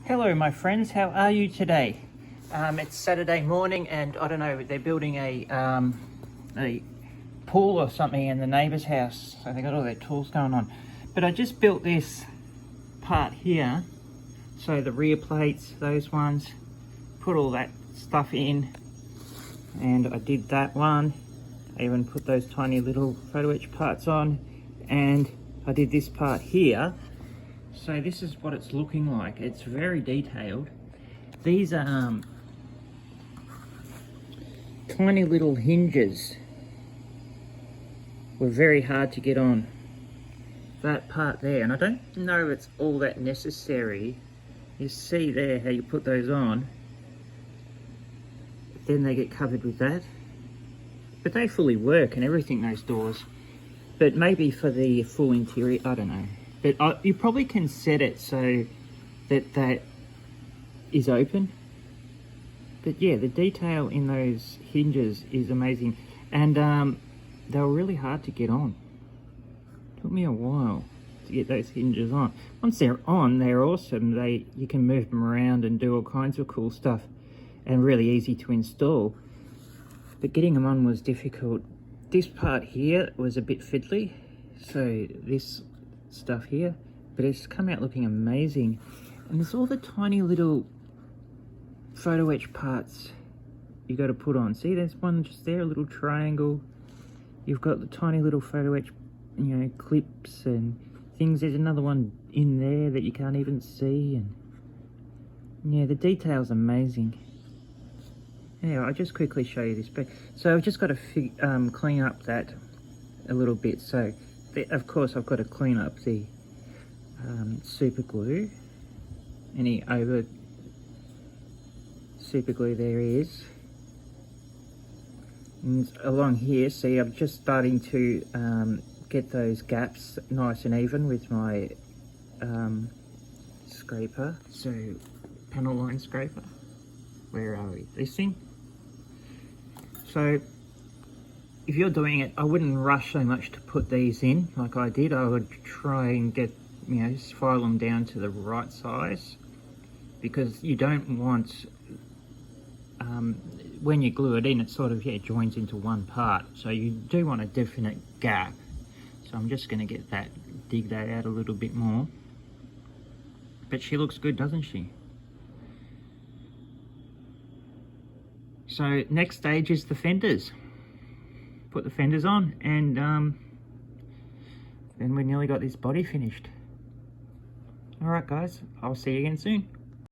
Hello my friends, how are you today? It's Saturday morning and I don't know, they're building a pool or something in the neighbour's house, so they got all their tools going on. But I just built this part here, so the rear plates, those ones, put all that stuff in, and I did that one. I even put those tiny little photo etch parts on, and I did this part here. So this is what it's looking like. It's very detailed. These are tiny little hinges. Were very hard to get on. That part there, and I don't know if it's all that necessary. You see there how you put those on. Then they get covered with that. But they fully work and everything, those doors. But maybe for the full interior, I don't know. But you probably can set it so that that is open. But yeah, the detail in those hinges is amazing. And they were really hard to get on. Took me a while to get those hinges on. Once they're on, they're awesome. You can move them around and do all kinds of cool stuff. And really easy to install. But getting them on was difficult. This part here was a bit fiddly. So this stuff here, but it's come out looking amazing. And there's all the tiny little photo etch parts you got to put on. See, there's one just there, a little triangle. You've got the tiny little photo etch, you know, clips and things. There's another one in there that you can't even see, and yeah, the detail's amazing. Anyway, I'll just quickly show you this. But so I've just got to clean up that a little bit. So of course I've got to clean up the super glue, any over super glue there is. And along here, see, I'm just starting to get those gaps nice and even with my scraper. So panel line scraper, where are we? This thing. So if you're doing it, I wouldn't rush so much to put these in like I did. I would try and get, you know, just file them down to the right size, because you don't want, when you glue it in, it sort of, yeah, joins into one part. So you do want a definite gap. So I'm just going to get that, dig that out a little bit more. But she looks good, doesn't she? So next stage is the fenders. Put the fenders on, and then we nearly got this body finished. Alright guys, I'll see you again soon.